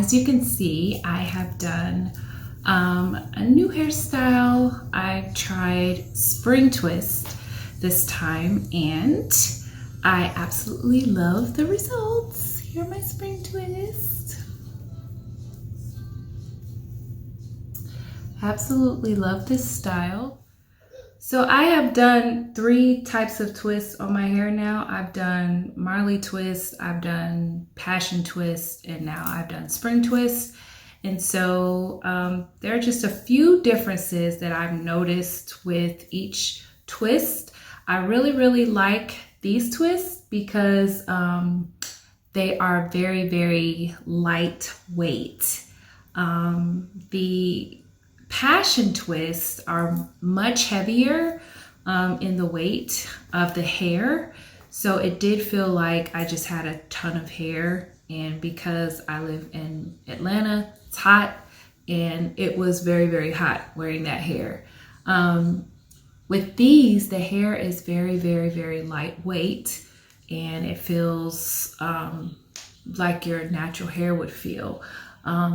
as you can see, I have done a new hairstyle. I tried spring twist this time and I absolutely love the results. Here are my spring twists. Absolutely love this style. So I have done 3 types of twists on my hair now. I've done Marley twist, I've done passion twist, and now I've done spring twist. And so there are just a few differences that I've noticed with each twist. I really like these twists because they are very lightweight. The passion twists are much heavier in the weight of the hair. So it did feel like I just had a ton of hair, and because I live in Atlanta, it's hot, and it was very hot wearing that hair. With these, the hair is very lightweight, and it feels like your natural hair would feel.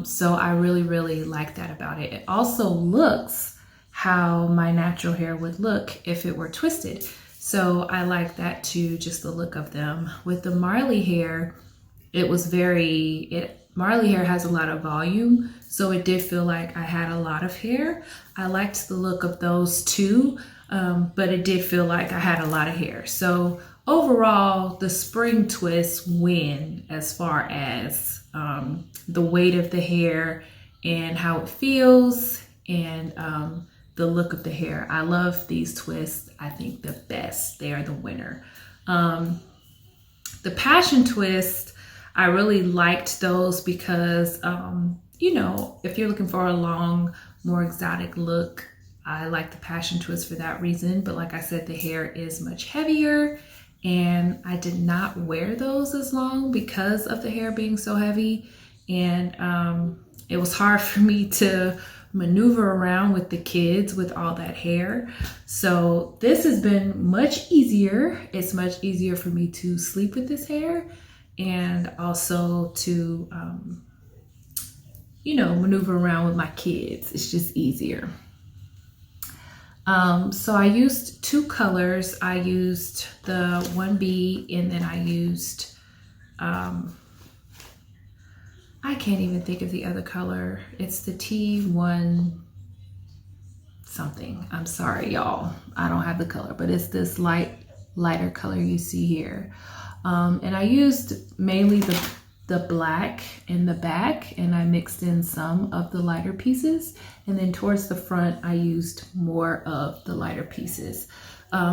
So I really like that about it. It also looks how my natural hair would look if it were twisted. So I like that too, just the look of them. With the Marley hair, it was Marley hair has a lot of volume, so it did feel like I had a lot of hair. I liked the look of those too, but it did feel like I had a lot of hair. So overall, the spring twists win as far as the weight of the hair and how it feels and the look of the hair. I love these twists. I think the best. They are the winner. The passion twist, I really liked those because, you know, if you're looking for a long, more exotic look, I like the passion twist for that reason. But like I said, the hair is much heavier, and I did not wear those as long because of the hair being so heavy. And it was hard for me to maneuver around with the kids with all that hair. So this has been much easier. It's much easier for me to sleep with this hair, and also to, you know, maneuver around with my kids. It's just easier. So I used 2 colors. I used the 1B, and then I used, I can't even think of the other color. It's the T1 something. I'm sorry, y'all. I don't have the color, but it's this lighter color you see here. And I used mainly the black in the back, and I mixed in some of the lighter pieces. And then towards the front, I used more of the lighter pieces.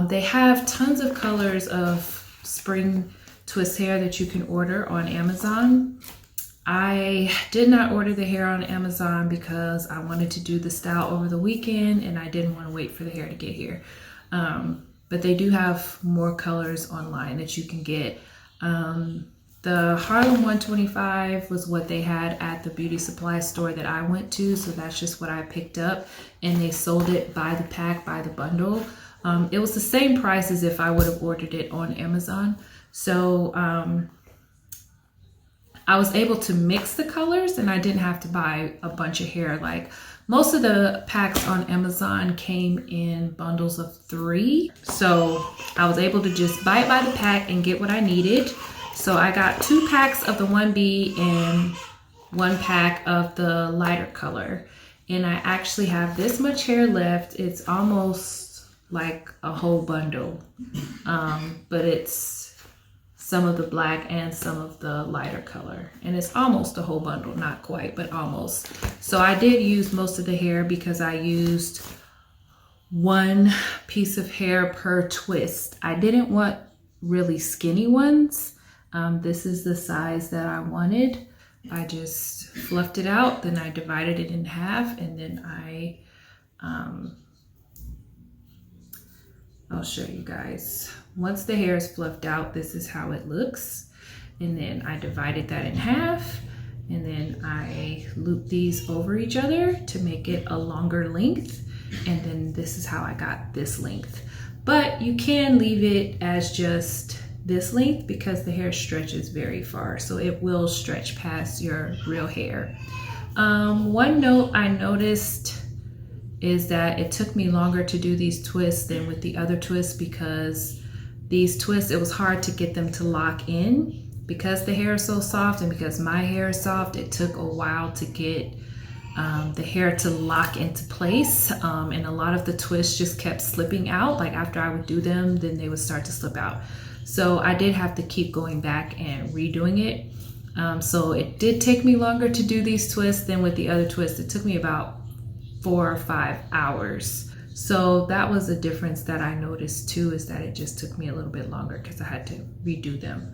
They have tons of colors of spring twist hair that you can order on Amazon. I did not order the hair on Amazon because I wanted to do the style over the weekend, and I didn't want to wait for the hair to get here. But they do have more colors online that you can get. The Harlem 125 was what they had at the beauty supply store that I went to, so that's just what I picked up, and they sold it by the pack, by the bundle. It was the same price as if I would have ordered it on Amazon. So I was able to mix the colors, and I didn't have to buy a bunch of hair. Like most of the packs on Amazon came in bundles of 3. So I was able to just buy it by the pack and get what I needed. So I got 2 packs of the 1B and 1 pack of the lighter color. And I actually have this much hair left. It's almost like a whole bundle, but it's some of the black and some of the lighter color. And it's almost a whole bundle, not quite, but almost. So I did use most of the hair because I used 1 piece of hair per twist. I didn't want really skinny ones. This is the size that I wanted. I just fluffed it out, then I divided it in half, and then I'll show you guys. Once the hair is fluffed out, this is how it looks. And then I divided that in half, and then I looped these over each other to make it a longer length. And then this is how I got this length. But you can leave it as just this length because the hair stretches very far, so it will stretch past your real hair. One note I noticed is that it took me longer to do these twists than with the other twists, because these twists, it was hard to get them to lock in because the hair is so soft, and because my hair is soft, it took a while to get the hair to lock into place, and a lot of the twists just kept slipping out. Like after I would do them, then they would start to slip out. So I did have to keep going back and redoing it. So it did take me longer to do these twists than with the other twists. It took me about 4 or 5 hours. So that was a difference that I noticed too, is that it just took me a little bit longer because I had to redo them.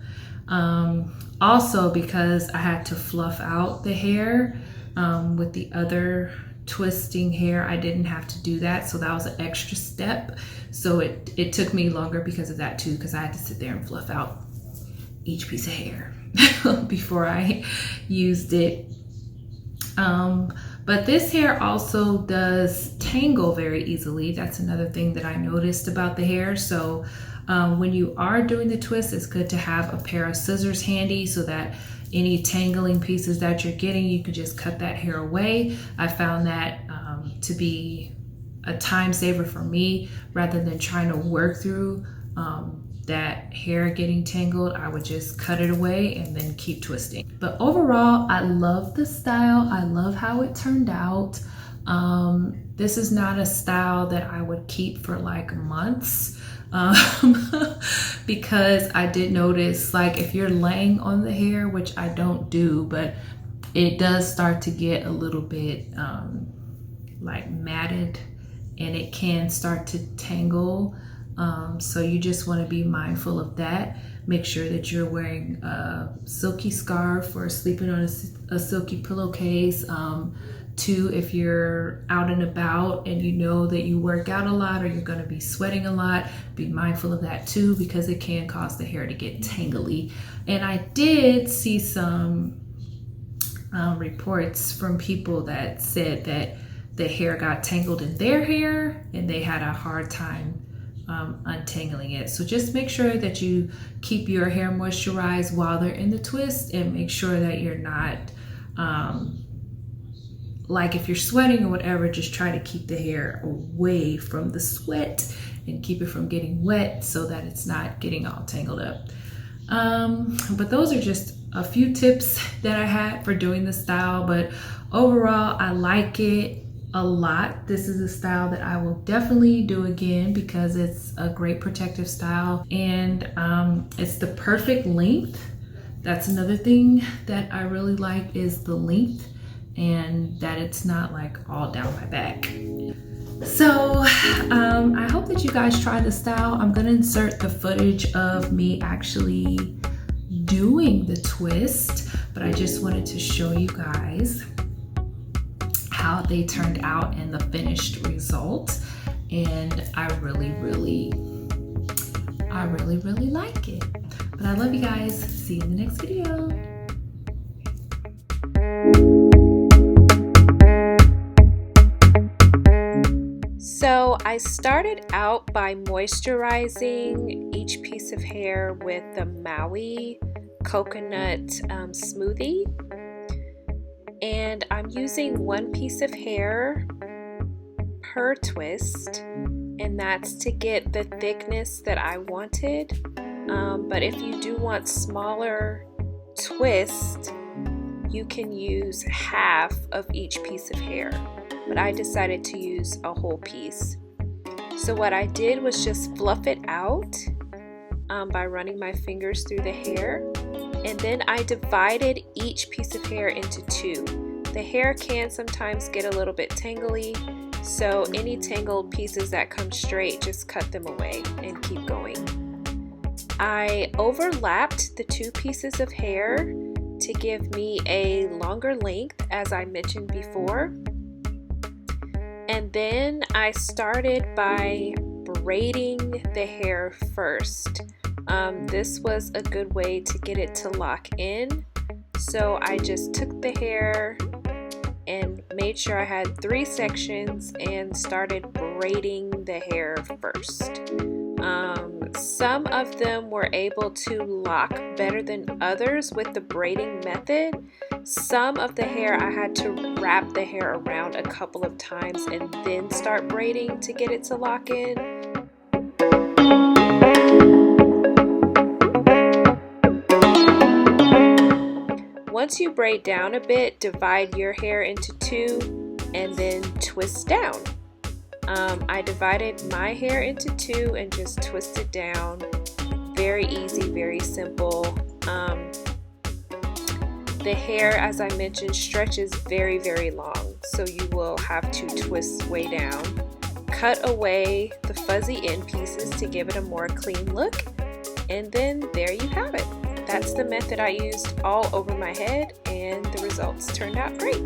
Also because I had to fluff out the hair with the other twisting hair, I didn't have to do that, so that was an extra step. So it took me longer because of that too, because I had to sit there and fluff out each piece of hair before I used it. But this hair also does tangle very easily. That's another thing that I noticed about the hair. So when you are doing the twist, it's good to have a pair of scissors handy so that any tangling pieces that you're getting, you can just cut that hair away. I found that to be a time saver for me, rather than trying to work through that hair getting tangled. I would just cut it away and then keep twisting. But overall, I love the style. I love how it turned out. This is not a style that I would keep for like months, because I did notice, like, if you're laying on the hair, which I don't do, but it does start to get a little bit like matted, and it can start to tangle. So you just want to be mindful of that. Make sure that you're wearing a silky scarf or sleeping on a silky pillowcase. Too, if you're out and about and you know that you work out a lot or you're going to be sweating a lot, be mindful of that too, because it can cause the hair to get tangly. And I did see some reports from people that said that the hair got tangled in their hair and they had a hard time untangling it. So just make sure that you keep your hair moisturized while they're in the twist, and make sure that you're not like, if you're sweating or whatever, just try to keep the hair away from the sweat and keep it from getting wet so that it's not getting all tangled up. But those are just a few tips that I had for doing the style. But overall, I like it a lot. This is a style that I will definitely do again because it's a great protective style, and it's the perfect length. That's another thing that I really like, is the length, and that it's not like all down my back. So I hope that you guys try the style. I'm gonna insert the footage of me actually doing the twist, but I just wanted to show you guys how they turned out and the finished result. And I really like it. But I love you guys. See you in the next video. So I started out by moisturizing each piece of hair with the Maui coconut smoothie. And I'm using one piece of hair per twist, and that's to get the thickness that I wanted. But if you do want smaller twist, you can use half of each piece of hair. But I decided to use a whole piece. So what I did was just fluff it out by running my fingers through the hair, and then I divided each piece of hair into two. The hair can sometimes get a little bit tangly, so any tangled pieces that come straight, just cut them away and keep going. I overlapped the two pieces of hair to give me a longer length, as I mentioned before. And then I started by braiding the hair first. This was a good way to get it to lock in. So I just took the hair and made sure I had 3 sections and started braiding the hair first. Some of them were able to lock better than others with the braiding method. Some of the hair I had to wrap the hair around a couple of times and then start braiding to get it to lock in. Once you braid down a bit, divide your hair into two and then twist down. I divided my hair into two and just twisted down. Very easy, very simple. The hair, as I mentioned, stretches very, very long, so you will have to twist way down. Cut away the fuzzy end pieces to give it a more clean look, and then there you have it. That's the method I used all over my head, and the results turned out great.